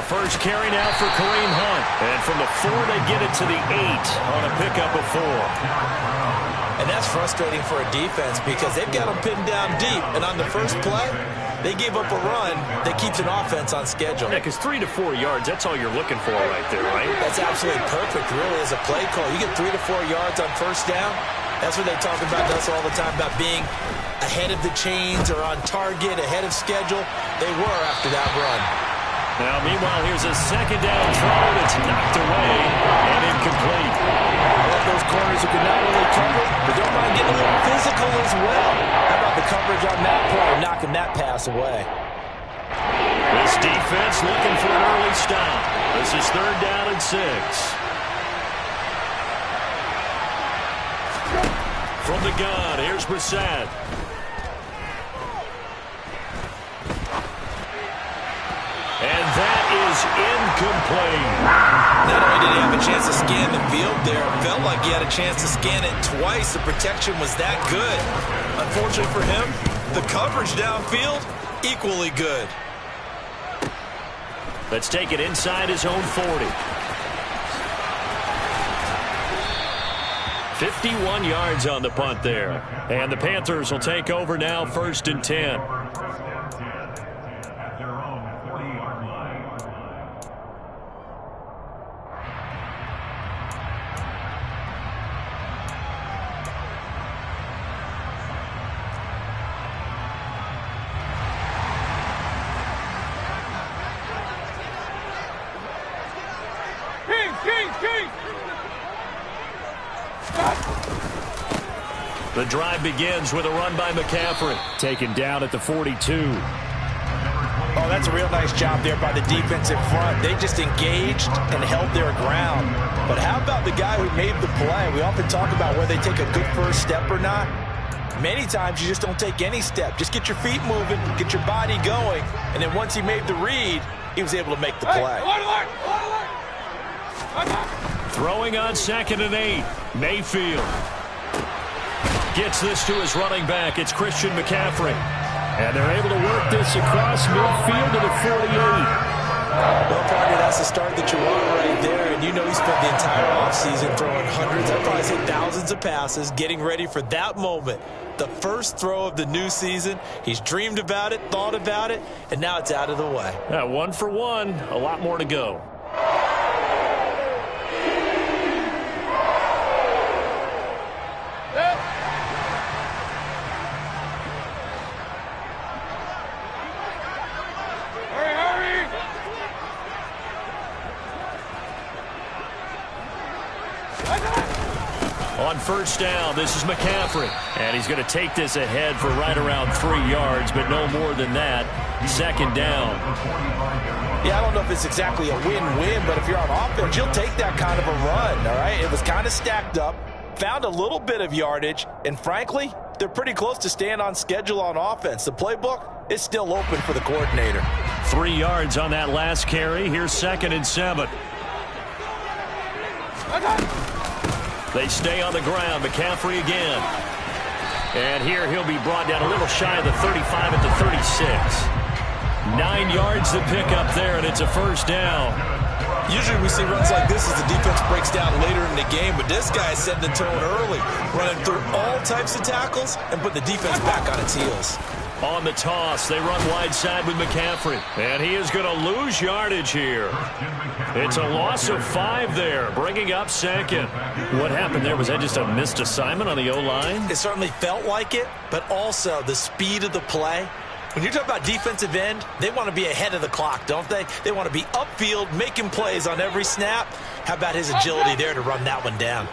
first carry now for Kareem Hunt. And from the 4, they get it to the 8 on a pickup of 4. And that's frustrating for a defense because they've got them pinned down deep. And on the first play, they gave up a run that keeps an offense on schedule. Yeah, because 3 to 4 yards, that's all you're looking for right there, right? That's absolutely perfect, really, as a play call. You get 3 to 4 yards on first down. That's what they talk about us all the time, about being ahead of the chains or on target, ahead of schedule. They were after that run. Now, meanwhile, here's a second down throw that's knocked away and incomplete. I love those corners who can not only cover, but don't mind getting a little physical as well. How about the coverage on that play, knocking that pass away? This defense looking for an early stop. This is 3rd down and 6. From the gun, here's Brissett. And that is incomplete. Not only did he have a chance to scan the field there, it felt like he had a chance to scan it twice. The protection was that good. Unfortunately for him, the coverage downfield, equally good. Let's take it inside his own 40. 51 yards on the punt there. And the Panthers will take over now, 1st and 10. The drive begins with a run by McCaffrey. Taken down at the 42. Oh, that's a real nice job there by the defense in front. They just engaged and held their ground. But how about the guy who made the play? We often talk about whether they take a good first step or not. Many times you just don't take any step. Just get your feet moving, get your body going, and then once he made the read, he was able to make the play. Throwing on 2nd and 8. Mayfield gets this to his running back. It's Christian McCaffrey. And they're able to work this across midfield to the 48. Well, partner, that's the start that you want right there. And you know he spent the entire offseason throwing hundreds, I'd probably say thousands of passes, getting ready for that moment. The first throw of the new season. He's dreamed about it, thought about it, and now it's out of the way. 1 for 1. A lot more to go. On first down, this is McCaffrey. And he's going to take this ahead for right around 3 yards, but no more than that. 2nd down. Yeah, I don't know if it's exactly a win-win, but if you're on offense, you'll take that kind of a run, all right? It was kind of stacked up, found a little bit of yardage, and frankly, they're pretty close to staying on schedule on offense. The playbook is still open for the coordinator. 3 yards on that last carry. Here's 2nd and 7. They stay on the ground. McCaffrey again. And here he'll be brought down a little shy of the 35 at the 36. 9 yards to pick up there, and it's a first down. Usually we see runs like this as the defense breaks down later in the game, but this guy is setting the tone early, running through all types of tackles and put the defense back on its heels. On the toss, they run wide side with McCaffrey. And he is going to lose yardage here. It's a loss of 5 there, bringing up 2nd. What happened there? Was that just a missed assignment on the O-line? It certainly felt like it, but also the speed of the play. When you talk about defensive end, they want to be ahead of the clock, don't they? They want to be upfield, making plays on every snap. How about his agility there to run that one down?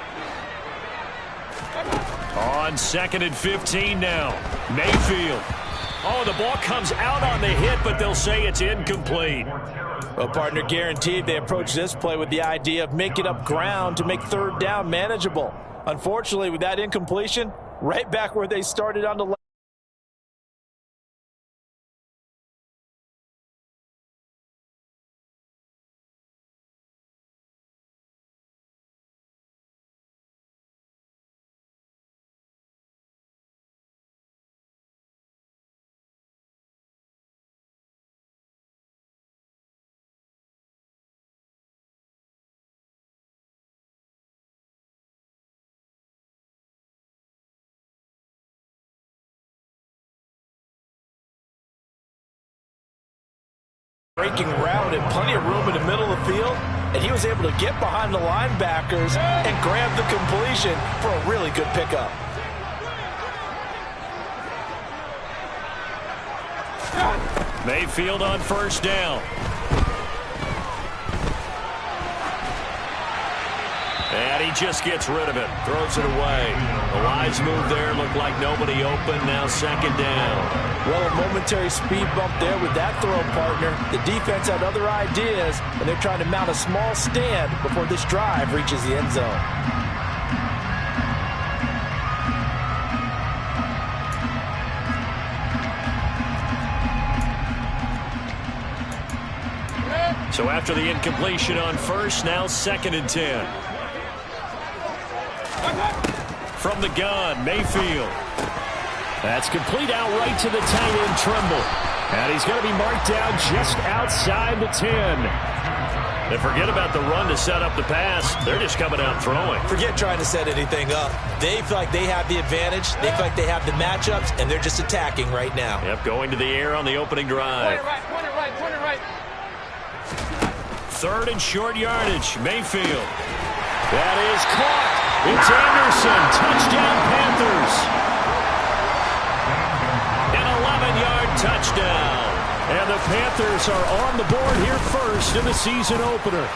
On 2nd and 15 now. Mayfield. Oh, the ball comes out on the hit, but they'll say it's incomplete. Well, partner, guaranteed they approach this play with the idea of making up ground to make 3rd down manageable. Unfortunately, with that incompletion, right back where they started on the left. breaking route and plenty of room in the middle of the field, and he was able to get behind the linebackers and grab the completion for a really good pickup. Mayfield on first down. And he just gets rid of it. Throws it away. The wise move there. Looked like nobody open. Now second down. Well, a momentary speed bump there with that throw, partner. The defense had other ideas, and they're trying to mount a small stand before this drive reaches the end zone. So after the incompletion on first, now second and 10. From the gun, Mayfield. That's complete out right to the tight end, Trimble. And he's going to be marked down just outside the 10. And forget about the run to set up the pass. They're just coming out throwing. Forget trying to set anything up. They feel like they have the advantage. They feel like they have the matchups, and they're just attacking right now. Yep, going to the air on the opening drive. Point it right. Third and short yardage, Mayfield. That is caught. It's Anderson. Touchdown, Panthers. An 11-yard touchdown. And the Panthers are on the board here first in the season opener.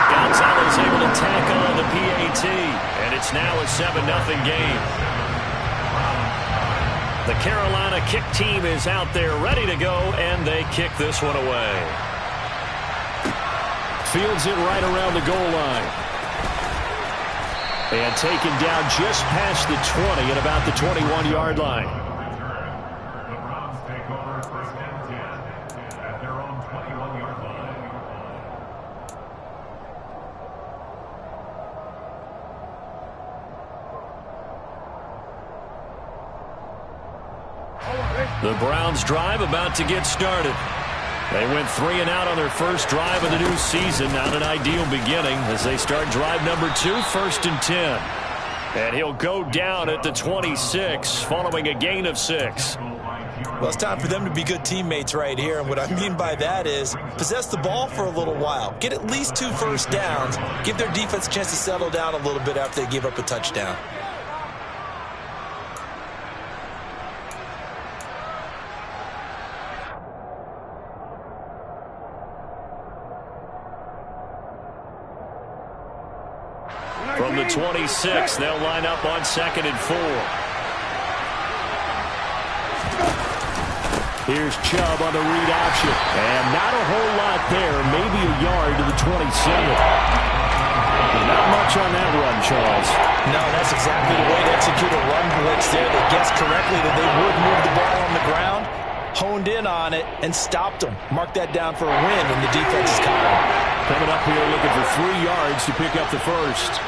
Gonzalez able to tackle on the PAT. And it's now a 7-0 game. The Carolina kick team is out there ready to go, and they kick this one away. Fields it right around the goal line. And taken down just past the 20 at about the 21-yard line. The Browns take over first and 10 at their own 21-yard line. The Browns drive about to get started. They went 3 and out on their first drive of the new season. Not an ideal beginning as they start drive number 2, first and 10. And he'll go down at the 26 following a gain of 6. Well, it's time for them to be good teammates right here. And what I mean by that is possess the ball for a little while. Get at least 2 first downs. Give their defense a chance to settle down a little bit after they give up a touchdown. From the 26, they'll line up on second and 4. Here's Chubb on the read option. And not a whole lot there. Maybe a yard to the 27. Not much on that run, Charles. No, that's exactly the way to execute a run blitz there. They guessed correctly that they would move the ball on the ground, honed in on it, and stopped them. Mark that down for a win in the defense's column. Coming up here looking for 3 yards to pick up the first.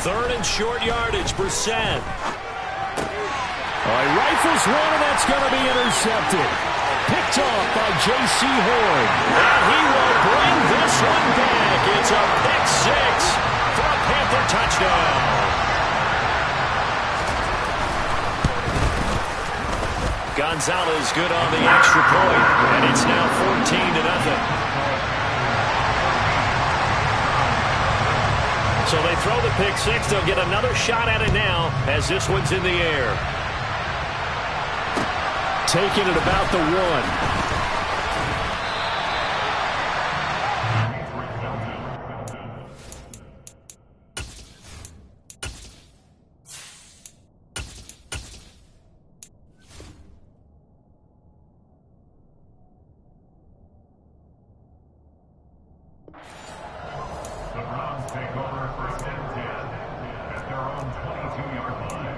Third and short yardage, Brissett. He rifles one, and that's going to be intercepted. Picked off by J.C. Horn. And he will bring this one back. It's a pick 6 for a Panther touchdown. Gonzalez good on the extra point, and it's now 14-0. So they throw the pick 6. They'll get another shot at it now as this one's in the air. Taken at about the 1. The Browns take over first and 10 at their own 22-yard line.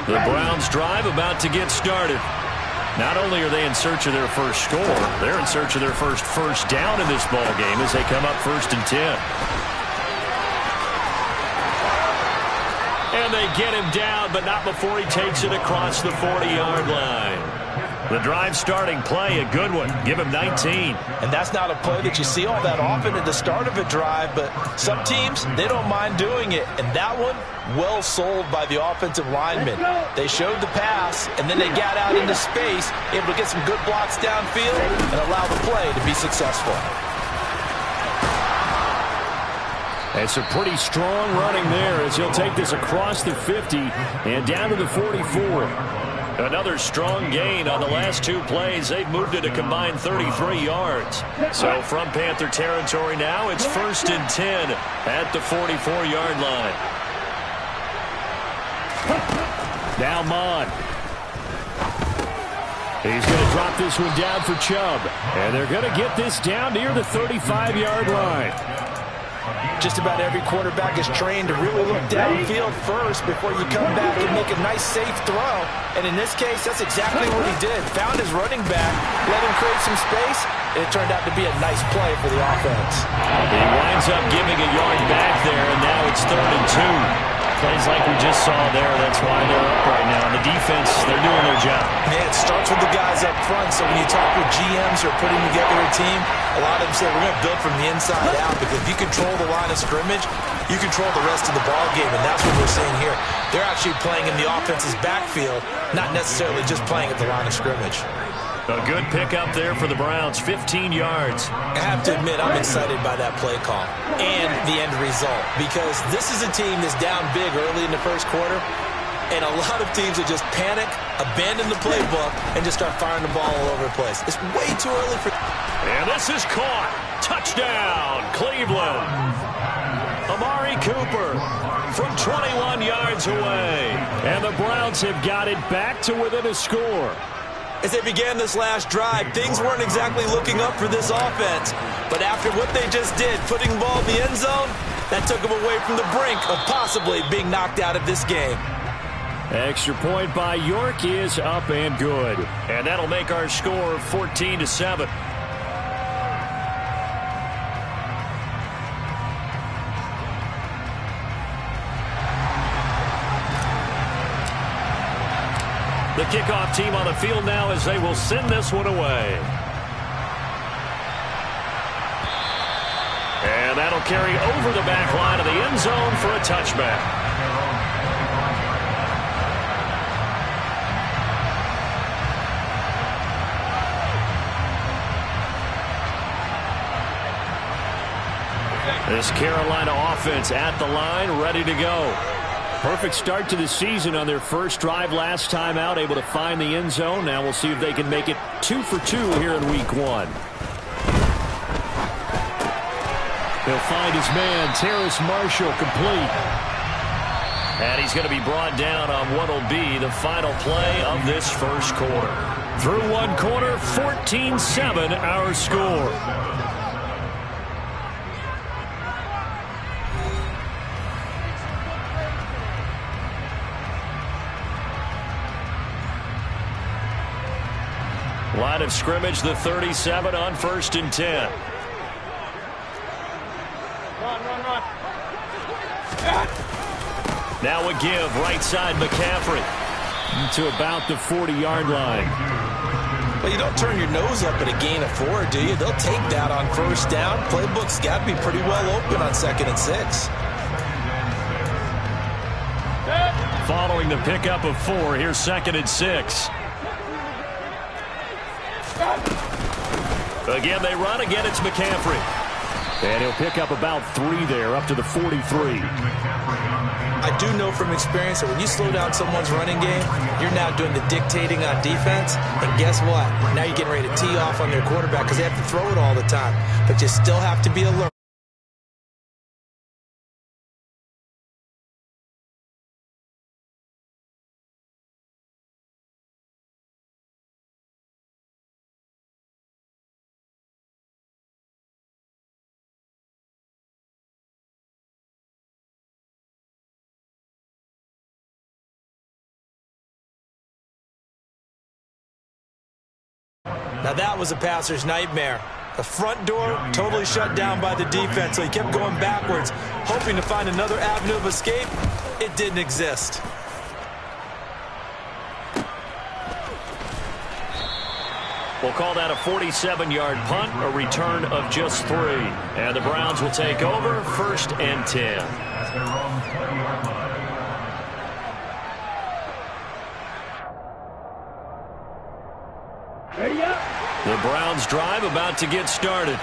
The Browns drive about to get started. Not only are they in search of their first score, they're in search of their first down in this ball game as they come up 1st and 10. And they get him down, but not before he takes it across the 40-yard line. The drive starting play, a good one. Give him 19. And that's not a play that you see all that often at the start of a drive, but some teams, they don't mind doing it. And that one, well sold by the offensive lineman. They showed the pass, and then they got out into space, able to get some good blocks downfield and allow the play to be successful. It's a pretty strong running there as he'll take this across the 50 and down to the 44. Another strong gain on the last 2 plays. They've moved it a combined 33 yards. So from Panther territory now, it's 1st and 10 at the 44-yard line. Now Mond. He's going to drop this one down for Chubb. And they're going to get this down near the 35-yard line. Just about every quarterback is trained to really look downfield first before you come back and make a nice, safe throw. And in this case, that's exactly what he did. Found his running back, let him create some space, and it turned out to be a nice play for the offense. He winds up giving a yard back there, and now it's 3rd and 2. Plays like we just saw there. That's why they're up right now. The defense, they're doing their job. Yeah, it starts with the guys up front. So when you talk with GMs who are putting together a team, a lot of them say we're going to build from the inside out, because if you control the line of scrimmage, you control the rest of the ball game, and that's what we're seeing here. They're actually playing in the offense's backfield, not necessarily just playing at the line of scrimmage. A good pickup there for the Browns, 15 yards. I have to admit, I'm excited by that play call and the end result, because this is a team that's down big early in the first quarter, and a lot of teams will just panic, abandon the playbook, and just start firing the ball all over the place. It's way too early for... And this is caught. Touchdown, Cleveland. Amari Cooper from 21 yards away. And the Browns have got it back to within a score. As they began this last drive, things weren't exactly looking up for this offense. But after what they just did, putting the ball in the end zone, that took them away from the brink of possibly being knocked out of this game. Extra point by York is up and good. And that'll make our score 14-7. The kickoff team on the field now as they will send this one away. And that'll carry over the back line of the end zone for a touchback. This Carolina offense at the line, ready to go. Perfect start to the season on their first drive last time out, able to find the end zone. Now we'll see if they can make it 2 for 2 here in week 1. He'll find his man, Terrace Marshall, complete. And he's going to be brought down on what will be the final play of this first quarter. Through one quarter, 14-7 our score. Line of scrimmage, the 37 on 1st and 10. Run. Now a give, right side McCaffrey to about the 40-yard line. Well, you don't turn your nose up at a gain of 4, do you? They'll take that on first down. Playbook's got to be pretty well open on 2nd and 6. Following the pickup of 4, here's 2nd and 6. Again, they run. Again, it's McCaffrey. And he'll pick up about 3 there, up to the 43. I do know from experience that when you slow down someone's running game, you're now doing the dictating on defense. And guess what? Now you're getting ready to tee off on their quarterback because they have to throw it all the time. But you still have to be alert. Now that was a passer's nightmare. The front door totally shut down by the defense, so he kept going backwards, hoping to find another avenue of escape. It didn't exist. We'll call that a 47-yard punt, a return of just 3. And the Browns will take over, 1st and 10. At their own 20-yard line. The Browns drive about to get started.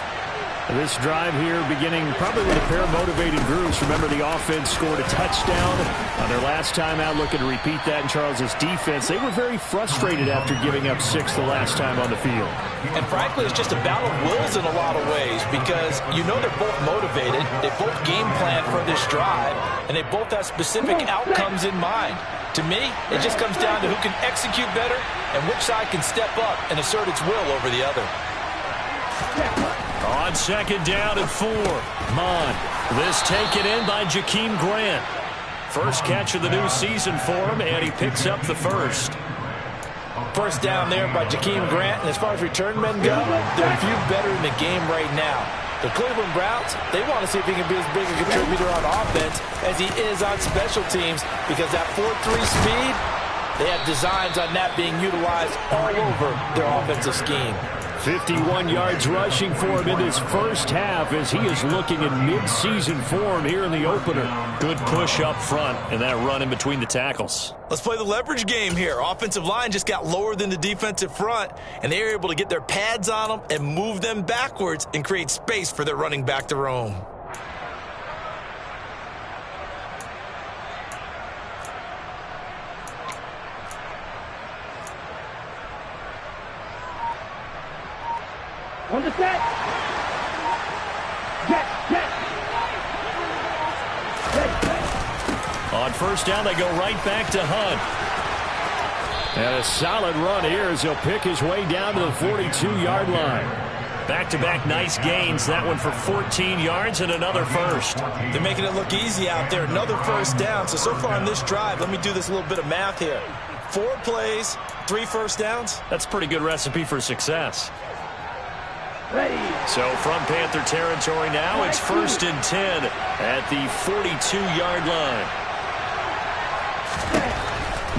This drive here beginning probably with a pair of motivated groups. Remember, the offense scored a touchdown on their last time out, looking to repeat that in Charles's defense. They were very frustrated after giving up 6 the last time on the field. And frankly, it's just a battle of wills in a lot of ways because you know they're both motivated, they both game plan for this drive, and they both have specific outcomes in mind. To me, it just comes down to who can execute better and which side can step up and assert its will over the other. On 2nd down and 4. Mond. This taken in by Jakeem Grant. First catch of the new season for him, and he picks up the first. First down there by Jakeem Grant, and as far as return men go, there are few better in the game right now. The Cleveland Browns, they want to see if he can be as big a contributor on offense as he is on special teams because that 4-3 speed, they have designs on that being utilized all over their offensive scheme. 51 yards rushing for him in his first half as he is looking in mid-season form here in the opener. Good push up front and that run in between the tackles. Let's play the leverage game here. Offensive line just got lower than the defensive front, and they were able to get their pads on them and move them backwards and create space for their running back to roam. On the set. On first down, they go right back to Hunt. And a solid run here as he'll pick his way down to the 42-yard line. Back-to-back nice gains. That one for 14 yards and another first. They're making it look easy out there. Another first down. So far on this drive, let me do this little bit of math here. 4 plays, 3 first downs. That's a pretty good recipe for success. Ready. So from Panther territory now, it's 1st and 10 at the 42-yard line.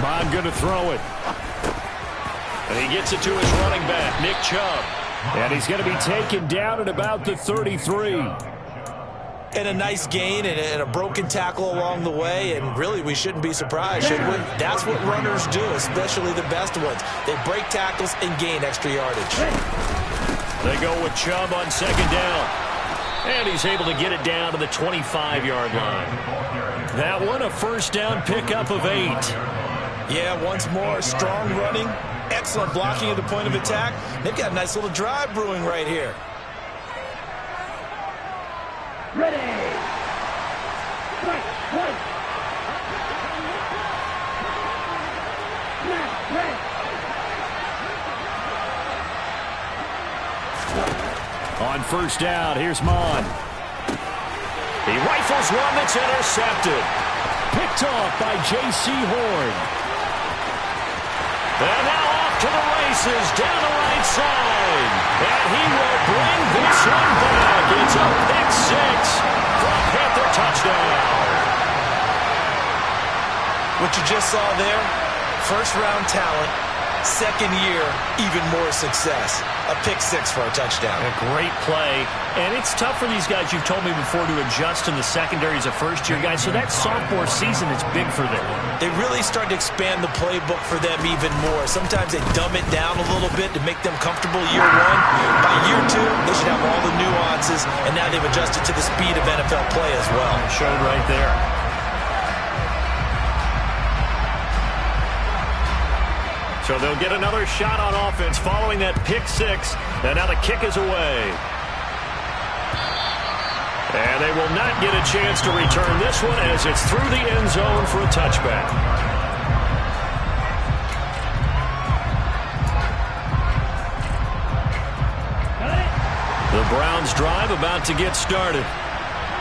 Bond going to throw it. And he gets it to his running back, Nick Chubb. And he's going to be taken down at about the 33. And a nice gain and a broken tackle along the way, and really we shouldn't be surprised, should we? That's what runners do, especially the best ones. They break tackles and gain extra yardage. They go with Chubb on 2nd down. And he's able to get it down to the 25-yard line. That one, a first down pickup of 8. Yeah, once more, strong running, excellent blocking at the point of attack. They've got a nice little drive brewing right here. Ready. Right. Ready. On first down, here's Mond. He rifles one that's intercepted. Picked off by J.C. Horn. And now off to the races down the right side. And he will bring this one back. It's a pick 6 for a Panther touchdown. What you just saw there, first-round talent, second year, even more success. A pick 6 for a touchdown. A great play. And it's tough for these guys, you've told me before, to adjust in the secondary as a first-year guy. So that sophomore season is big for them. They really start to expand the playbook for them even more. Sometimes they dumb it down a little bit to make them comfortable year 1. By year 2, they should have all the nuances, and now they've adjusted to the speed of NFL play as well. Showed right there. So they'll get another shot on offense following that pick 6. And now the kick is away. And they will not get a chance to return this one as it's through the end zone for a touchback. The Browns drive about to get started.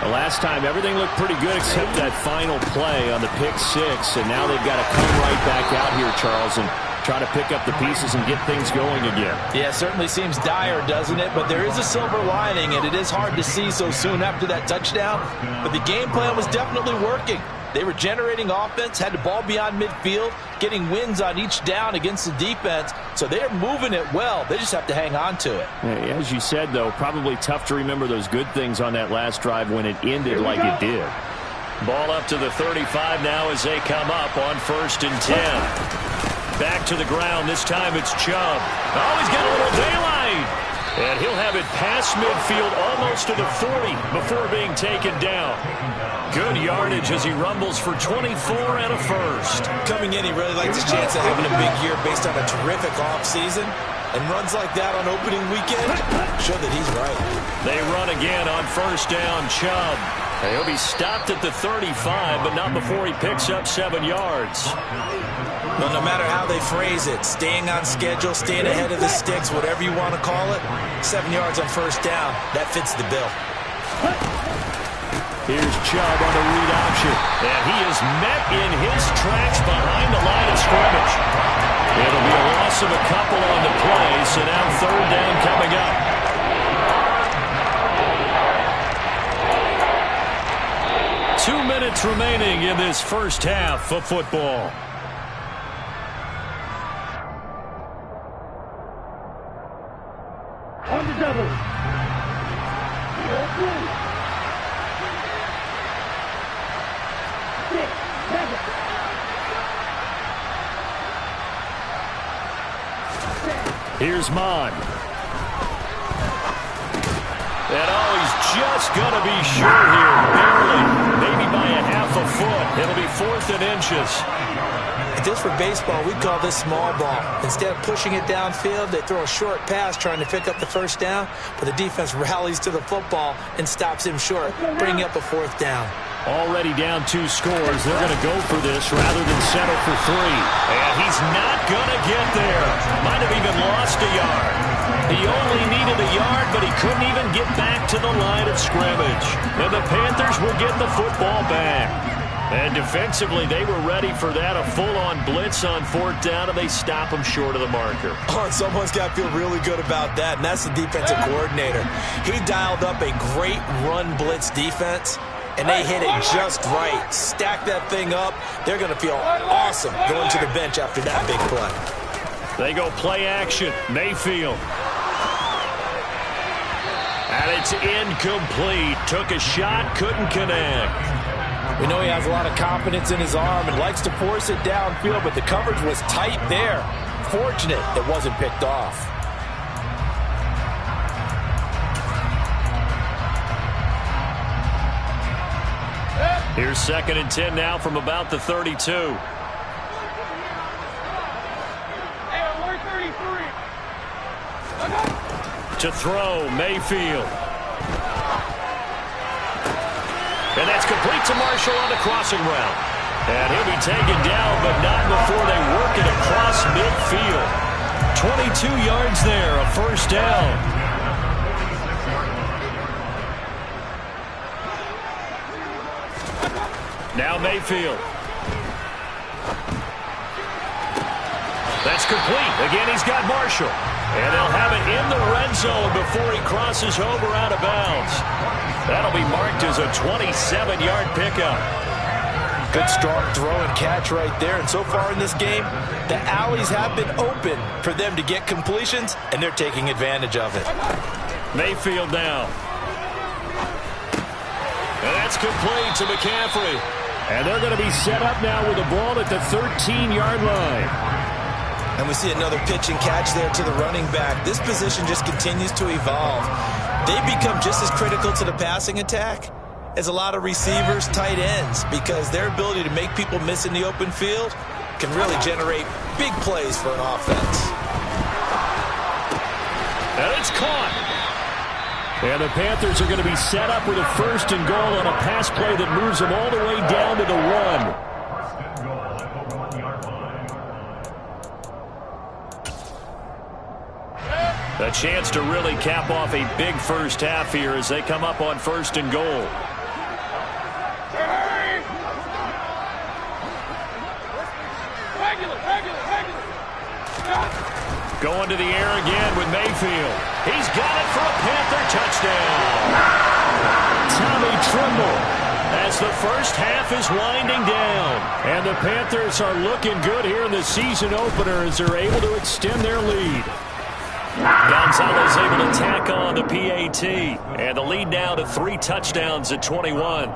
The last time, everything looked pretty good except that final play on the pick 6. And now they've got to come right back out here, Charles. And trying to pick up the pieces and get things going again. Yeah, it certainly seems dire, doesn't it? But there is a silver lining, and it is hard to see so soon after that touchdown. But the game plan was definitely working. They were generating offense, had the ball beyond midfield, getting wins on each down against the defense. So they're moving it well. They just have to hang on to it. As you said, though, probably tough to remember those good things on that last drive when it ended like it did. Ball up to the 35 now as they come up on 1st and 10. Back to the ground. This time it's Chubb. Oh, he's got a little daylight. And he'll have it past midfield almost to the 40 before being taken down. Good yardage as he rumbles for 24 and a first. Coming in, he really likes his chance of having a big year based on a terrific offseason. And runs like that on opening weekend show that he's right. They run again on 1st down. Chubb. And he'll be stopped at the 35, but not before he picks up 7 yards. Well, no matter how they phrase it, staying on schedule, staying ahead of the sticks, whatever you want to call it, 7 yards on 1st down, that fits the bill. Here's Chubb on the read option. And he is met in his tracks behind the line of scrimmage. It'll be a loss of a couple on the play, so now 3rd down coming up. Two minutes remaining in this first half of football. On the double. 6, 7. Here's Mon. And he's just going to be sure here. Barely. Maybe by a half a foot. It'll be 4th and inches. Just for baseball, we call this small ball. Instead of pushing it downfield, they throw a short pass trying to pick up the 1st down, but the defense rallies to the football and stops him short, bringing up a 4th down. Already down 2 scores. They're going to go for this rather than settle for 3. And he's not going to get there. Might have even lost a yard. He only needed a yard, but he couldn't even get back to the line of scrimmage. And the Panthers will get the football back. And defensively, they were ready for that, a full-on blitz on 4th down, and they stop him short of the marker. Oh, and someone's got to feel really good about that, and that's the defensive coordinator. He dialed up a great run blitz defense, and they hit it just right. Stack that thing up. They're going to feel awesome going to the bench after that big play. They go play action. Mayfield. And it's incomplete. Took a shot, couldn't connect. We know he has a lot of confidence in his arm and likes to force it downfield, but the coverage was tight there. Fortunate it wasn't picked off. Here's 2nd and 10 now from about the 32. To throw, Mayfield. And that's complete to Marshall on the crossing route. And he'll be taken down, but not before they work it across midfield. 22 yards there, a 1st down. Now Mayfield. That's complete. Again, he's got Marshall. And they'll have it in the red zone before he crosses over out of bounds. That'll be marked as a 27-yard pickup. Good strong throw and catch right there. And so far in this game, the alleys have been open for them to get completions, and they're taking advantage of it. Mayfield now. And that's complete to McCaffrey. And they're going to be set up now with the ball at the 13-yard line. And we see another pitch and catch there to the running back. This position just continues to evolve. They become just as critical to the passing attack as a lot of receivers, tight ends, because their ability to make people miss in the open field can really generate big plays for an offense. And it's caught. And the Panthers are going to be set up with a 1st and goal on a pass play that moves them all the way down to the 1. A chance to really cap off a big first half here as they come up on 1st and goal. Going to the air again with Mayfield. He's got it for a Panther touchdown. Tommy Tremble, as the first half is winding down. And the Panthers are looking good here in the season opener as they're able to extend their lead. Gonzalez able to tack on the PAT. And the lead now to 3 touchdowns at 21.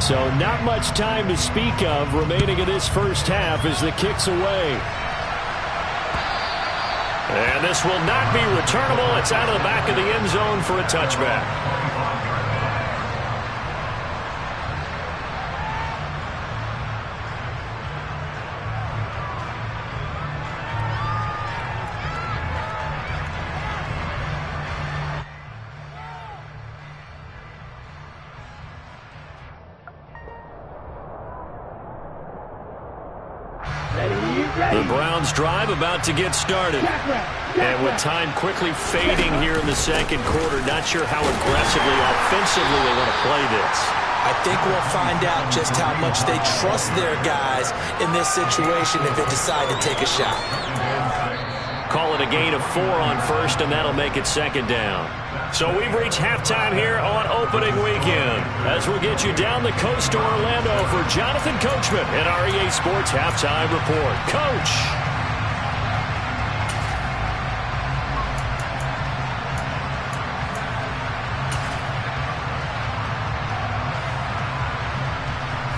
So not much time to speak of remaining in this first half as the kick's away. And this will not be returnable. It's out of the back of the end zone for a touchback. The Browns drive about to get started. And with time quickly fading here in the second quarter, not sure how aggressively, offensively they want to play this. I think we'll find out just how much they trust their guys in this situation if they decide to take a shot. Call it a gain of 4 on first, and that'll make it second down. So we've reached halftime here on opening weekend. As we'll get you down the coast to Orlando for Jonathan Coachman at our EA Sports Halftime Report. Coach.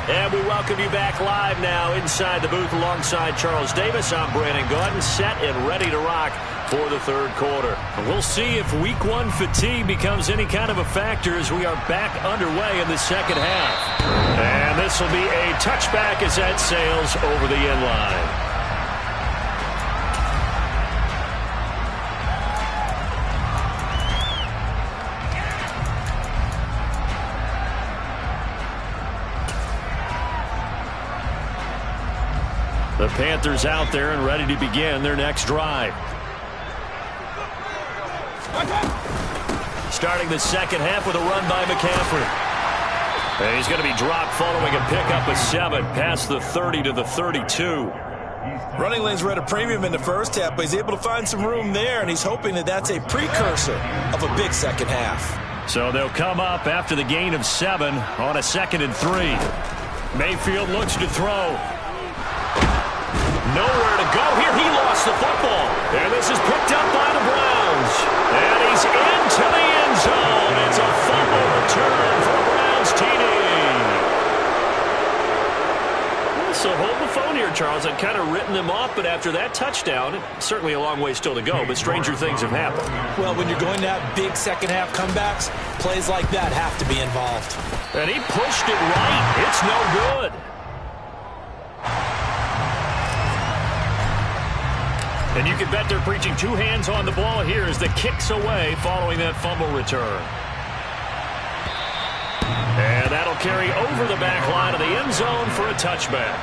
And we welcome you back live now inside the booth alongside Charles Davis. I'm Brandon Gaudin, set and ready to rock for the third quarter. We'll see if week 1 fatigue becomes any kind of a factor as we are back underway in the second half. And this will be a touchback as that sails over the end line. The Panthers out there and ready to begin their next drive. Starting the second half with a run by McCaffrey. And he's going to be dropped following a pickup of 7 past the 30 to the 32. Running lanes were at a premium in the first half, but he's able to find some room there, and he's hoping that that's a precursor of a big second half. So they'll come up after the gain of 7 on a 2nd and 3. Mayfield looks to throw. Nowhere to go here. He lost the football. And this is picked up by the Browns. And he's into the end zone. It's a fumble return for a Browns TD. So hold the phone here, Charles. I've kind of written them off, but after that touchdown, certainly a long way still to go, but stranger things have happened. Well, when you're going to have big second-half comebacks, plays like that have to be involved. And he pushed it right. It's no good. And you can bet they're preaching 2 hands on the ball here as the kick's away following that fumble return. And that'll carry over the back line of the end zone for a touchback.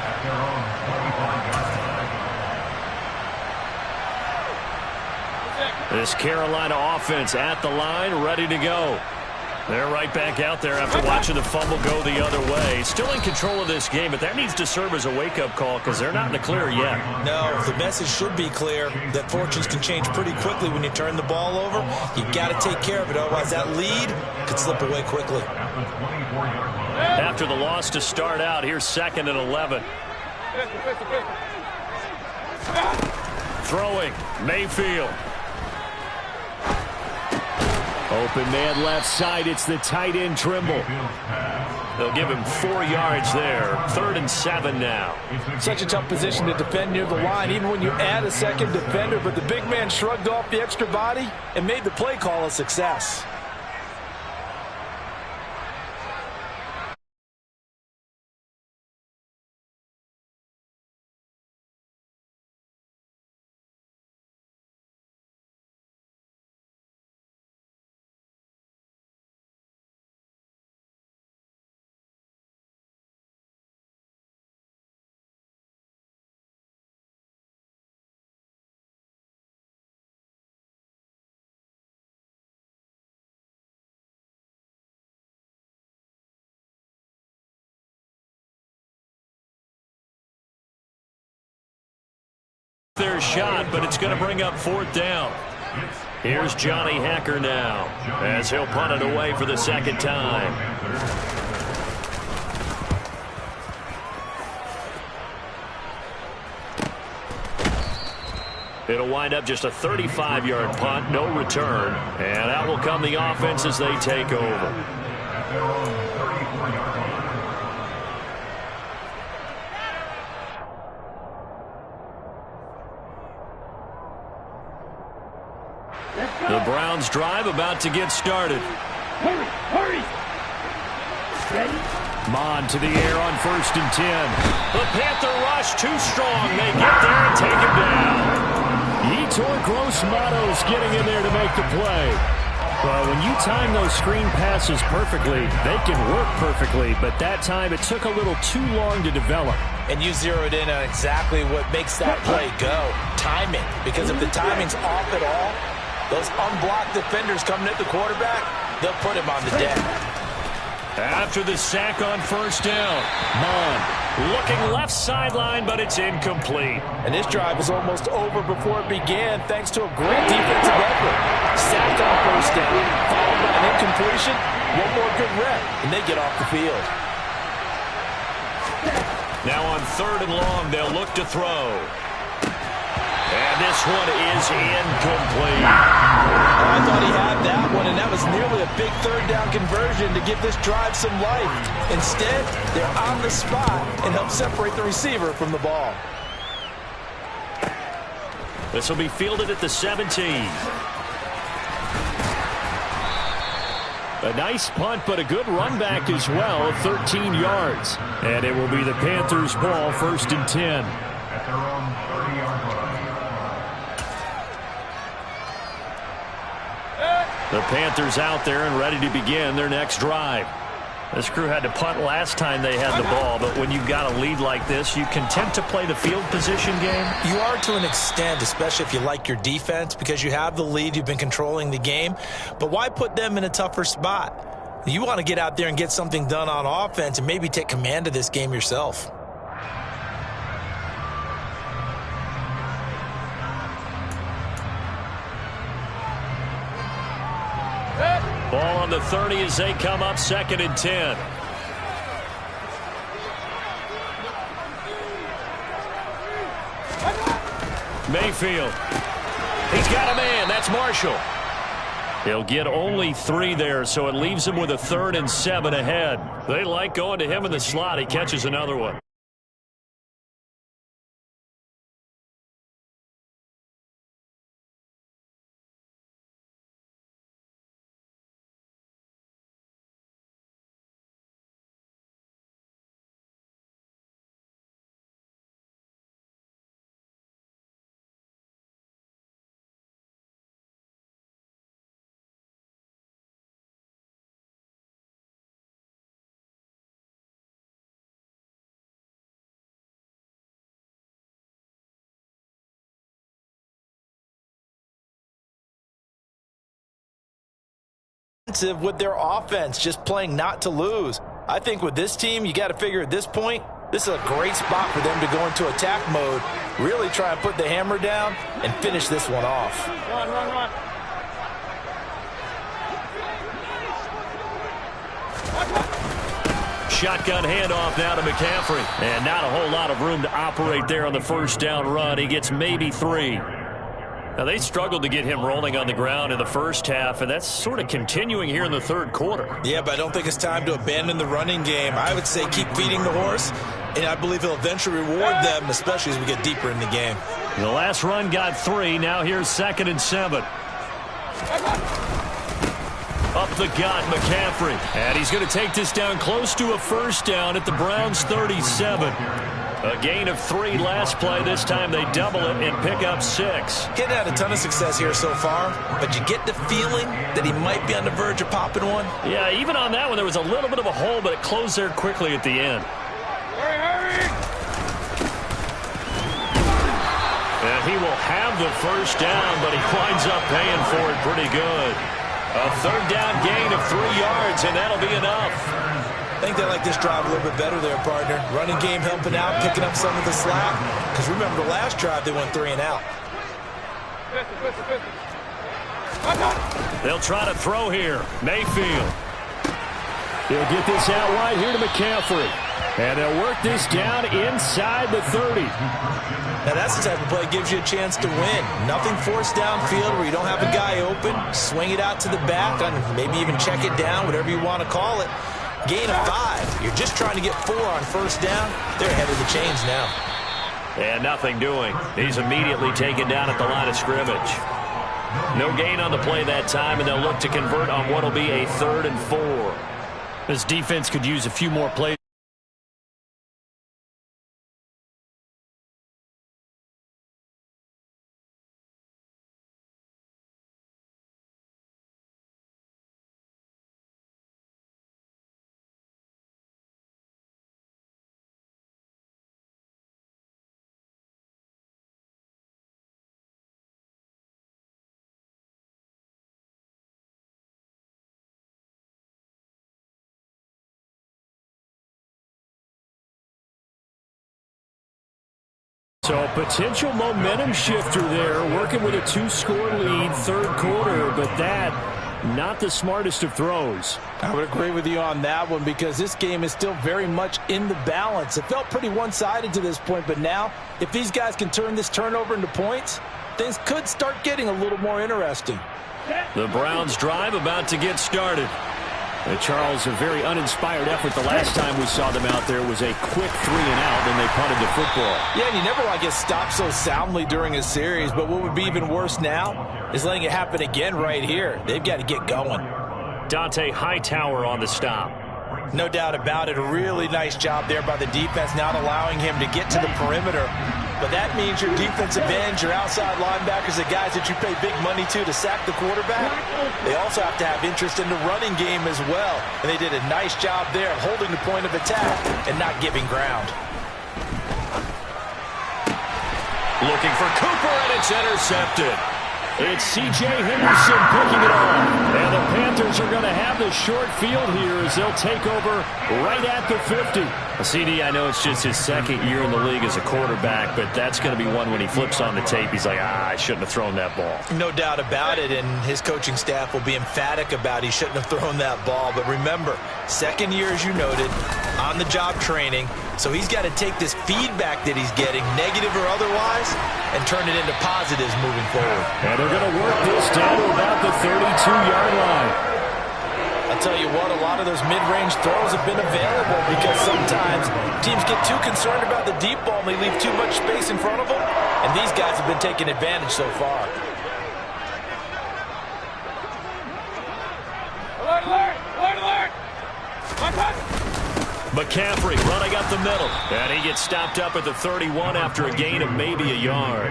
This Carolina offense at the line, ready to go. They're right back out there after watching the fumble go the other way. Still in control of this game, but that needs to serve as a wake-up call because they're not in the clear yet. No, the message should be clear that fortunes can change pretty quickly when you turn the ball over. You got to take care of it, otherwise that lead could slip away quickly. After the loss to start out, here's 2nd and 11. Throwing, Mayfield. Open man left side. It's the tight end Trimble. They'll give him 4 yards there. 3rd and 7 now. Such a tough position to defend near the line, even when you add a second defender. But the big man shrugged off the extra body and made the play call a success. shot, but it's going to bring up fourth down. Here's Johnny Hacker now, as he'll punt it away for the second time. It'll wind up just a 35-yard punt, no return. And out will come the offense as they take over. The Browns drive about to get started. Hurry, hurry. Ready? Mon to the air on 1st and 10. The Panther rush too strong. They get there and take him down. Yetur Gross-Matos getting in there to make the play. Well, when you time those screen passes perfectly, they can work perfectly, but that time it took a little too long to develop. And you zeroed in on exactly what makes that play go. Timing. Because if the timing's off at all, those unblocked defenders coming at the quarterback, they'll put him on the deck. After the sack on 1st down, Mon looking left sideline, but it's incomplete. And this drive was almost over before it began thanks to a great defensive effort. Sacked on 1st down, followed by an incompletion, one more good rep, and they get off the field. Now on 3rd and long, they'll look to throw. And this one is incomplete. I thought he had that one, and that was nearly a big 3rd down conversion to give this drive some life. Instead, they're on the spot and help separate the receiver from the ball. This will be fielded at the 17. A nice punt, but a good run back as well, 13 yards. And it will be the Panthers' ball, 1st and 10. At their own 30-yard line. The Panthers out there and ready to begin their next drive. This crew had to punt last time they had the ball, but when you've got a lead like this, you can tend to play the field position game. You are to an extent, especially if you like your defense, because you have the lead, you've been controlling the game. But why put them in a tougher spot? You want to get out there and get something done on offense and maybe take command of this game yourself. Ball on the 30 as they come up 2nd and 10. Mayfield. He's got a man. That's Marshall. He'll get only 3 there, so it leaves him with a 3rd and 7 ahead. They like going to him in the slot. He catches another one. With their offense, just playing not to lose. I think with this team, you got to figure at this point, this is a great spot for them to go into attack mode, really try and put the hammer down and finish this one off. Run. Shotgun handoff now to McCaffrey. And not a whole lot of room to operate there on the 1st down run. He gets maybe 3. Now, they struggled to get him rolling on the ground in the first half, and that's sort of continuing here in the 3rd quarter. Yeah, but I don't think it's time to abandon the running game. I would say keep feeding the horse, and I believe he'll eventually reward them, especially as we get deeper in the game. The last run got 3. Now here's 2nd and 7. Up the gut, McCaffrey. And he's going to take this down close to a 1st down at the Browns' 37. A gain of 3 last play. This time they double it and pick up 6. He's had a ton of success here so far, but you get the feeling that he might be on the verge of popping one. Yeah, even on that one, there was a little bit of a hole, but it closed there quickly at the end. Hurry. And he will have the 1st down, but he winds up paying for it pretty good. A 3rd down gain of 3 yards, and that'll be enough. I think they like this drive a little bit better there, partner. Running game helping out, picking up some of the slack. Because remember, the last drive they went 3 and out. They'll try to throw here. Mayfield. He'll get this out wide here to McCaffrey. And they'll work this down inside the 30. Now that's the type of play that gives you a chance to win. Nothing forced downfield where you don't have a guy open. Swing it out to the back, and maybe even check it down, whatever you want to call it. Gain of 5. You're just trying to get 4 on first down. They're ahead of the chains now. And nothing doing. He's immediately taken down at the line of scrimmage. No gain on the play that time, and they'll look to convert on what will be a 3rd and 4. This defense could use a few more plays. So potential momentum shifter there, working with a 2-score lead, 3rd quarter, but that not the smartest of throws. I would agree with you on that one because this game is still very much in the balance. It felt pretty one-sided to this point, but now if these guys can turn this turnover into points, things could start getting a little more interesting. The Browns drive about to get started. Charles, a very uninspired effort the last time we saw them out there was a quick 3-and-out, and they punted the football. Yeah, and you never want to get stopped so soundly during a series, but what would be even worse now is letting it happen again right here. They've got to get going. Dante Hightower on the stop. No doubt about it. A really nice job there by the defense, not allowing him to get to the perimeter. But that means your defensive ends, your outside linebackers, the guys that you pay big money to sack the quarterback, they also have to have interest in the running game as well. And they did a nice job there of holding the point of attack and not giving ground. Looking for Cooper, and it's intercepted. It's C.J. Henderson picking it off. And the Panthers are going to have the short field here as they'll take over right at the 50. CD, I know it's just his 2nd year in the league as a quarterback, but that's going to be one when he flips on the tape, he's like, I shouldn't have thrown that ball. No doubt about it, and his coaching staff will be emphatic about he shouldn't have thrown that ball. But remember, 2nd year, as you noted, on-the-job training, so he's got to take this feedback that he's getting, negative or otherwise, and turn it into positives moving forward. And they're going to work this down to about the 32-yard line. I'll tell you what, a lot of those mid-range throws have been available because sometimes teams get too concerned about the deep ball and they leave too much space in front of them, and these guys have been taking advantage so far. Alert, alert, alert, alert! McCaffrey running up the middle, and he gets stopped up at the 31 after a gain of maybe a yard.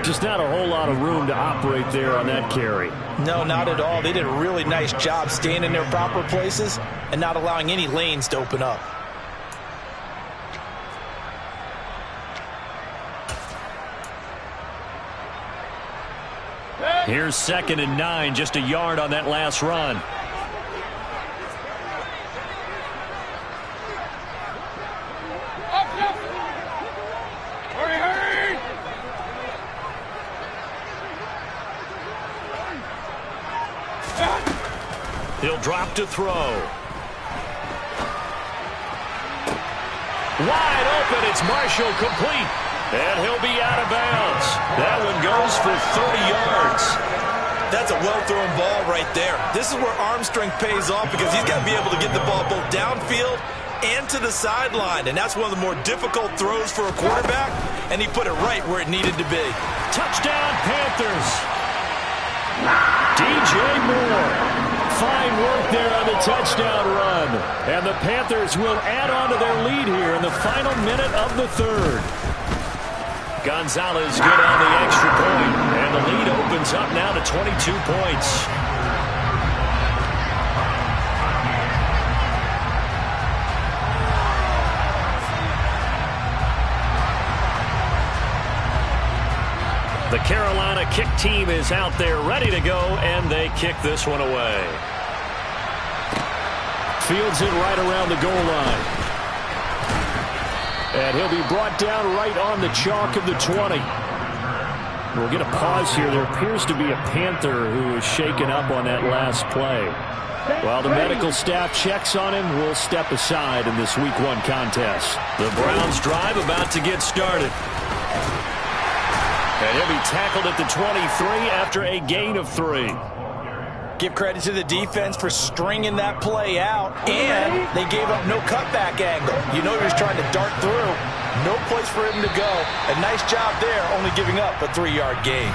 Just not a whole lot of room to operate there on that carry. No, not at all. They did a really nice job staying in their proper places and not allowing any lanes to open up. Here's 2nd and 9, just a yard on that last run. Hurry, hurry! He'll drop to throw. Wide open, it's Marshall, complete. And he'll be out of bounds. That one goes for 30 yards. That's a well-thrown ball right there. This is where arm strength pays off because he's got to be able to get the ball both downfield and to the sideline. And that's one of the more difficult throws for a quarterback, and he put it right where it needed to be. Touchdown, Panthers. DJ Moore. Fine work there on the touchdown run. And the Panthers will add on to their lead here in the final minute of the 3rd. Gonzalez good on the extra point, and the lead opens up now to 22 points. The Carolina kick team is out there ready to go, and they kick this one away. Fields it right around the goal line. And he'll be brought down right on the chalk of the 20. We'll get a pause here. There appears to be a Panther who is shaken up on that last play. While the medical staff checks on him, we'll step aside in this Week 1 contest. The Browns drive about to get started. And he'll be tackled at the 23 after a gain of 3. Give credit to the defense for stringing that play out, and they gave up no cutback angle. You know he was trying to dart through. No place for him to go. A nice job there, only giving up a 3-yard gain.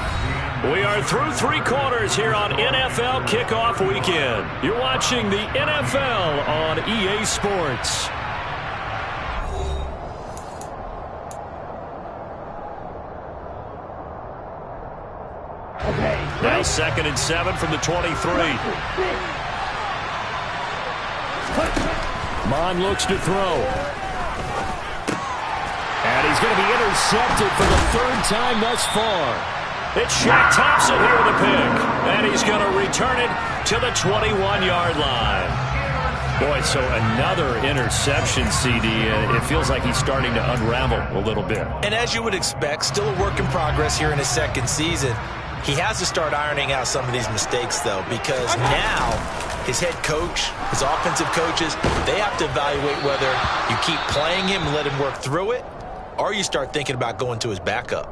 We are through 3 quarters here on NFL Kickoff Weekend. You're watching the NFL on EA Sports. Now 2nd and 7 from the 23. Mon looks to throw. And he's going to be intercepted for the 3rd time thus far. It's Shaq Thompson here with a pick. And he's going to return it to the 21-yard line. Boy, so another interception, CD. It feels like he's starting to unravel a little bit. And as you would expect, still a work in progress here in his 2nd season. He has to start ironing out some of these mistakes, though, because now his head coach, his offensive coaches, they have to evaluate whether you keep playing him and let him work through it, or you start thinking about going to his backup.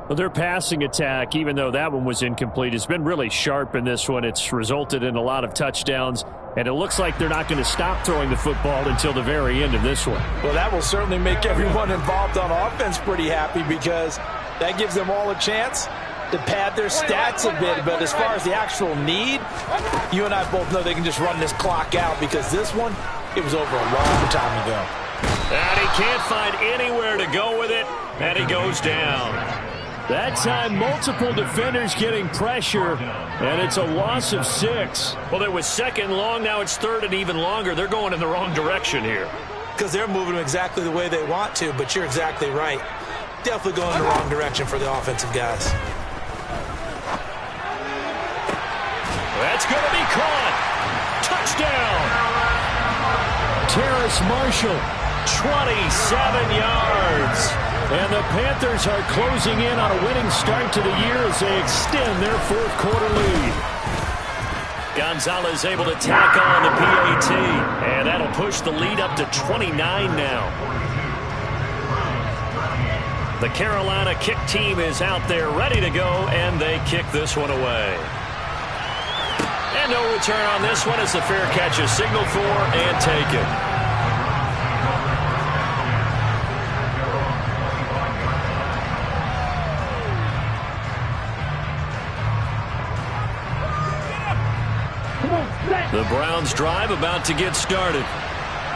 Well, their passing attack, even though that one was incomplete, has been really sharp in this one. It's resulted in a lot of touchdowns, and it looks like they're not going to stop throwing the football until the very end of this one. Well, that will certainly make everyone involved on offense pretty happy, because that gives them all a chance to pad their stats a bit. But as far as the actual need, you and I both know they can just run this clock out, because this one, it was over a long time ago. And he can't find anywhere to go with it, and he goes down. That time, multiple defenders getting pressure, and it's a loss of 6. Well, it was 2nd and long. Now it's 3rd and even longer. They're going in the wrong direction here. Because they're moving them exactly the way they want to, but you're exactly right. Definitely going in the wrong direction for the offensive guys. That's going to be caught. Touchdown. Terrace Marshall, 27 yards. And the Panthers are closing in on a winning start to the year as they extend their 4th quarter lead. Gonzalez able to tack on the PAT. And that'll push the lead up to 29 now. The Carolina kick team is out there ready to go, and they kick this one away. And no return on this one as the fair catch is signaled for and taken. The Browns drive about to get started.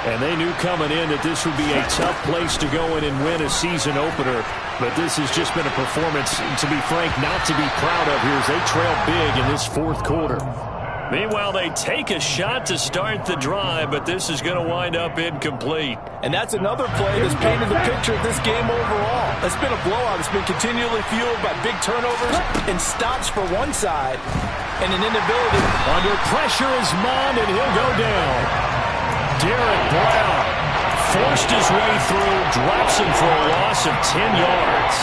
And they knew coming in that this would be a tough place to go in and win a season opener. But this has just been a performance, to be frank, not to be proud of here as they trail big in this 4th quarter. Meanwhile, they take a shot to start the drive, but this is going to wind up incomplete. And that's another play that's painted the picture of this game overall. It's been a blowout. It's been continually fueled by big turnovers and stops for one side and an inability. Under pressure is Mond, and he'll go down. Derek Brown forced his way through, drops him for a loss of 10 yards.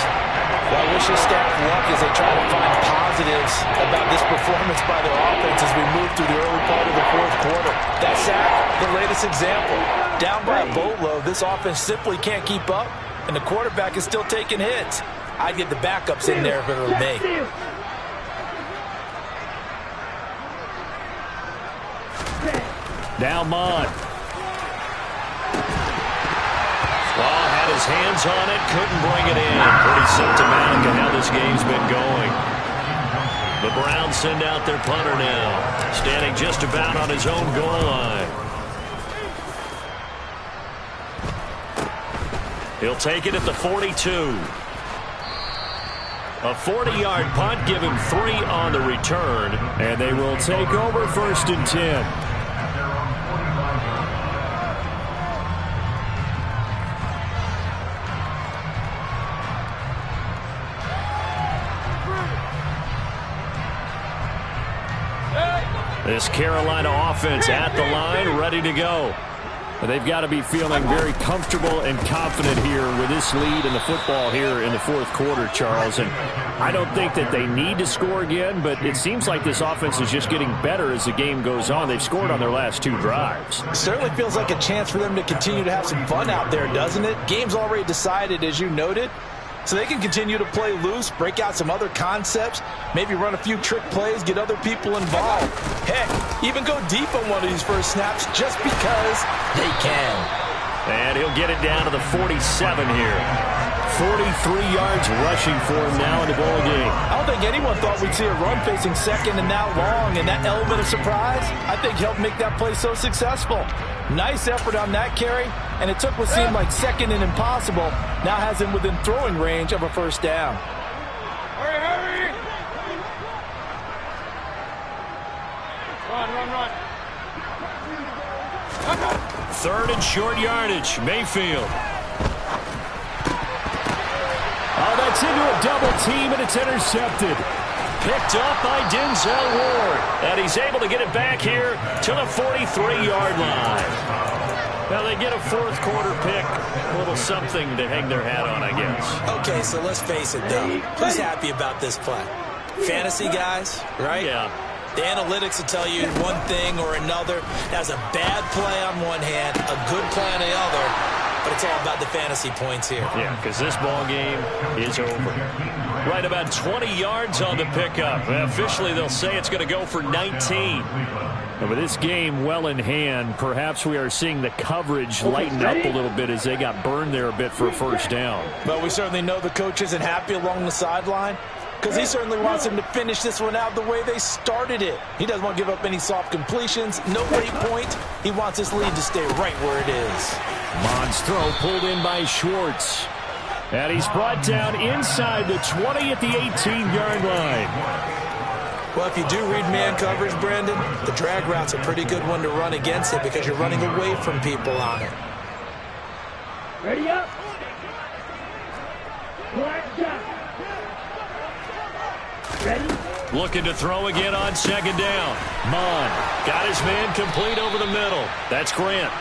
Well, I wish his staff luck as they try to find positives about this performance by their offense as we move through the early part of the 4th quarter. That sack, the latest example. Down by a boatload, this offense simply can't keep up, and the quarterback is still taking hits. I'd get the backups in there if it were me. Now Mond. Well, had his hands on it, couldn't bring it in. Pretty symptomatic of how this game's been going. The Browns send out their punter now, standing just about on his own goal line. He'll take it at the 42. A 40-yard punt, give him 3 on the return. And they will take over 1st and 10. This Carolina offense at the line, ready to go. They've got to be feeling very comfortable and confident here with this lead in the football here in the fourth quarter, Charles. And I don't think that they need to score again, but it seems like this offense is just getting better as the game goes on. They've scored on their last 2 drives. It certainly feels like a chance for them to continue to have some fun out there, doesn't it? Game's already decided, as you noted. So they can continue to play loose, break out some other concepts, maybe run a few trick plays, get other people involved. Heck, even go deep on one of these first snaps just because they can. And he'll get it down to the 47 here. 43 yards rushing for him now in the ball game. I don't think anyone thought we'd see a run facing second and that long, and that element of surprise, I think, helped make that play so successful. Nice effort on that carry, and it took what seemed like second and impossible, now has him within throwing range of a first down. Hurry, hurry! Run, run, run. Third and short yardage. Mayfield. Oh, that's into a double team, and it's intercepted. Picked up by Denzel Ward. And he's able to get it back here to the 43-yard line. Now they get a fourth quarter pick. A little something to hang their hat on, I guess. Okay, so let's face it, though. Who's happy about this play? Fantasy guys, right? Yeah. The analytics will tell you one thing or another. That's a bad play on one hand, a good play on the other. But it's all about the fantasy points here. Yeah, because this ball game is over. Right about 20 yards on the pickup. Officially, they'll say it's going to go for 19. And with this game well in hand, perhaps we are seeing the coverage lighten up a little bit as they got burned there a bit for a first down. But we certainly know the coach isn't happy along the sideline, because he certainly wants them to finish this one out the way they started it. He doesn't want to give up any soft completions, no late point. He wants this lead to stay right where it is. Mond's throw pulled in by Schwartz. And he's brought down inside the 20 at the 18-yard line. Well, if you do read man coverage, Brandon, the drag route's a pretty good one to run against it because you're running away from people on it. Ready up. Black jump. Ready? Looking to throw again on second down. Mond got his man complete over the middle. That's Grant.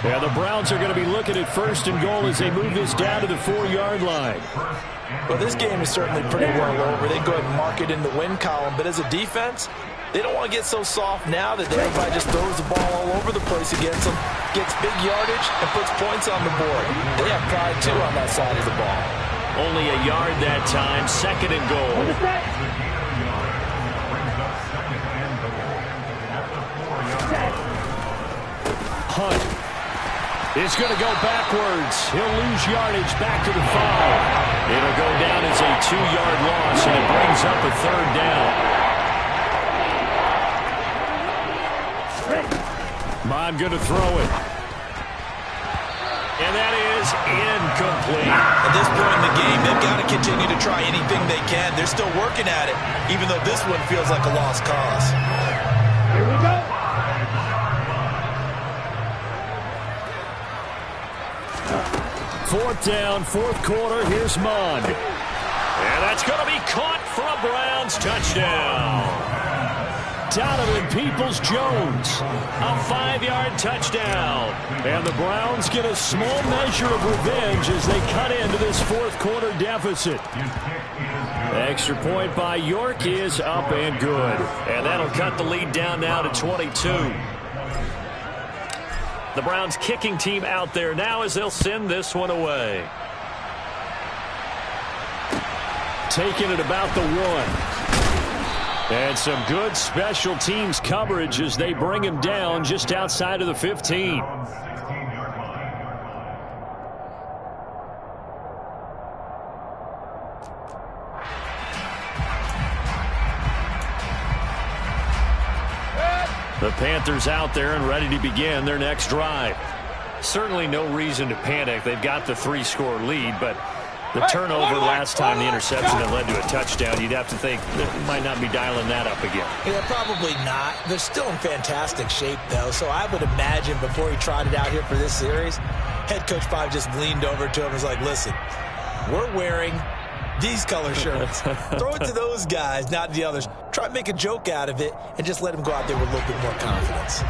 Yeah, the Browns are going to be looking at first and goal as they move this down to the 4-yard line. Well, this game is certainly pretty well over. They go ahead and mark it in the win column. But as a defense, they don't want to get so soft now that everybody just throws the ball all over the place against them, gets big yardage, and puts points on the board. They have pride, too, on that side of the ball. Only a yard that time. Second and goal. Hunt is going to go backwards. He'll lose yardage back to the 5. It'll go down as a 2-yard loss, and it brings up a third down. Mond going to throw it. And that is incomplete. At this point in the game, they've got to continue to try anything they can. They're still working at it, even though this one feels like a lost cause. Here we go. Fourth down, fourth quarter. Here's Mond. And that's going to be caught for a Browns touchdown. Donovan Peoples-Jones. A 5-yard touchdown. And the Browns get a small measure of revenge as they cut into this fourth quarter deficit. Extra point by York is up and good. And that'll cut the lead down now to 22. The Browns kicking team out there now as they'll send this one away. Taking it about the 1. And some good special teams coverage as they bring him down just outside of the 15. The Panthers out there and ready to begin their next drive. Certainly no reason to panic. They've got the 3-score lead, but the turnover last time, the interception that led to a touchdown, you'd have to think that might not be dialing that up again. Yeah, probably not. They're still in fantastic shape, though, so I would imagine before he trotted out here for this series, head coach probably just leaned over to him and was like, listen, we're wearing these color shirts. Throw it to those guys, not the others. Try to make a joke out of it and just let him go out there with a little bit more confidence.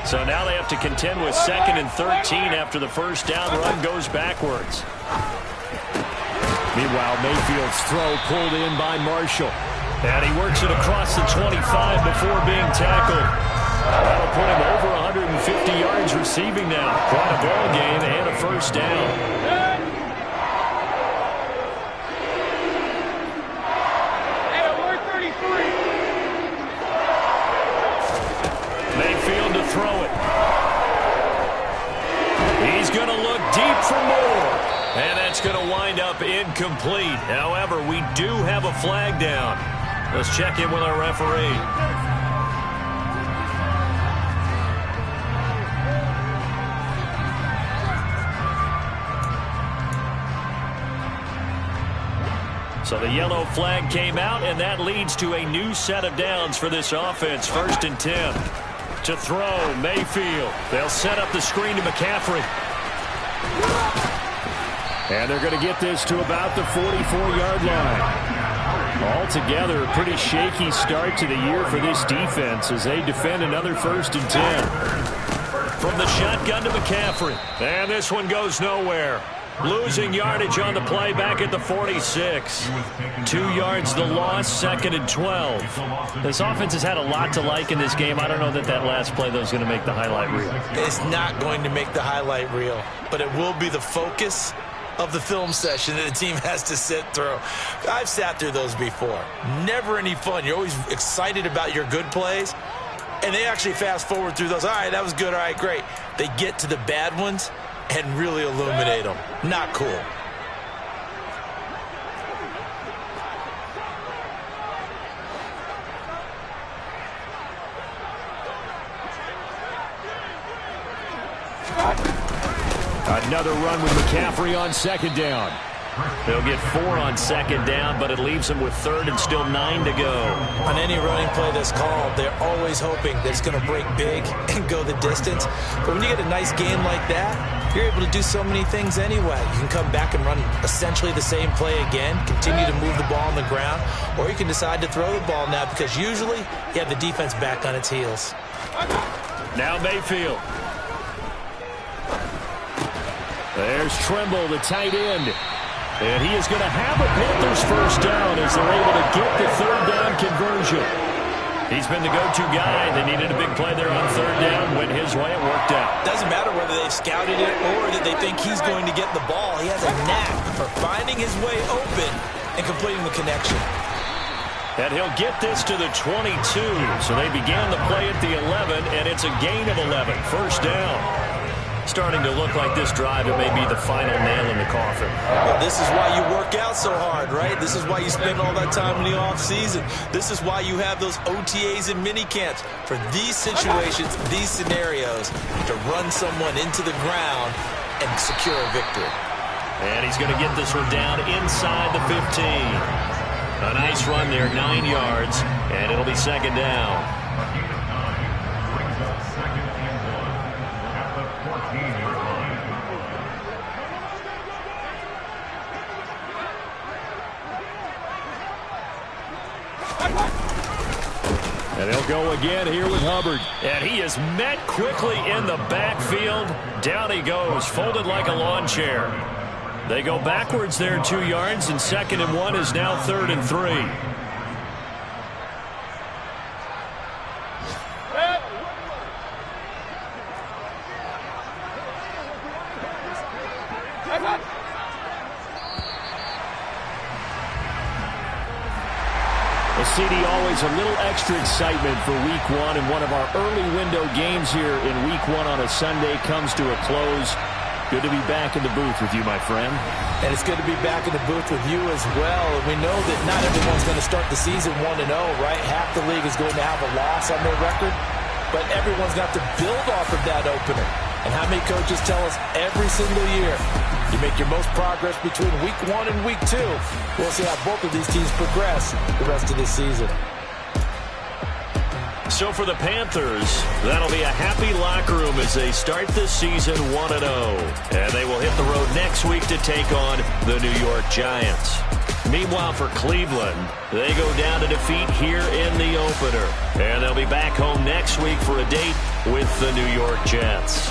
So now they have to contend with 2nd and 13 after the first down run goes backwards. Meanwhile, Mayfield's throw pulled in by Marshall. And he works it across the 25 before being tackled. That'll put him over 150 yards receiving now. Quite a ball game and a first down. Mayfield to throw it. He's going to look deep for more. And that's going to wind up incomplete. However, we do have a flag down. Let's check in with our referee. So the yellow flag came out, and that leads to a new set of downs for this offense. 1st and 10. To throw, Mayfield. They'll set up the screen to McCaffrey. And they're going to get this to about the 44-yard line. Altogether, a pretty shaky start to the year for this defense as they defend another 1st and 10. From the shotgun to McCaffrey. And this one goes nowhere. Losing yardage on the play back at the 46. 2 yards the loss, 2nd and 12. This offense has had a lot to like in this game. I don't know that that last play, though, is going to make the highlight reel. It's not going to make the highlight reel, but it will be the focus of the film session that the team has to sit through. I've sat through those before. Never any fun. You're always excited about your good plays, and they actually fast forward through those. All right, that was good. All right, great. They get to the bad ones and really illuminate them. Not cool. Another run with McCaffrey on 2nd down. They'll get 4 on 2nd down, but it leaves them with 3rd and still 9 to go. On any running play that's called, they're always hoping that it's going to break big and go the distance. But when you get a nice game like that, you're able to do so many things anyway. You can come back and run essentially the same play again, continue to move the ball on the ground, or you can decide to throw the ball now because usually you have the defense back on its heels. Now Mayfield. There's Tremble, the tight end. And he is going to have a Panthers first down as they're able to get the 3rd down conversion. He's been the go-to guy. They needed a big play there on 3rd down. Went his way. It worked out. Doesn't matter whether they've scouted it or that they think he's going to get the ball. He has a knack for finding his way open and completing the connection. And he'll get this to the 22. So they began the play at the 11, and it's a gain of 11. First down. Starting to look like this drive, it may be the final nail in the coffin. Well, this is why you work out so hard, right? This is why you spend all that time in the offseason. This is why you have those OTAs and mini camps for these situations, these scenarios, to run someone into the ground and secure a victory. And he's going to get this one down inside the 15. A nice run there, 9 yards, and it'll be 2nd down. And they'll go again here with Hubbard. And he is met quickly in the backfield. Down he goes, folded like a lawn chair. They go backwards there 2 yards, and 2nd and 1 is now 3rd and 3. CD, always a little extra excitement for Week 1, and one of our early window games here in Week 1 on a Sunday comes to a close. Good to be back in the booth with you, my friend. And it's good to be back in the booth with you as well. And we know that not everyone's going to start the season 1-0, right? Half the league is going to have a loss on their record, but everyone's got to build off of that opener. And how many coaches tell us every single year, you make your most progress between Week 1 and Week 2. We'll see how both of these teams progress the rest of this season. So for the Panthers, that'll be a happy locker room as they start this season 1-0. And they will hit the road next week to take on the New York Giants. Meanwhile, for Cleveland, they go down to defeat here in the opener. And they'll be back home next week for a date with the New York Jets.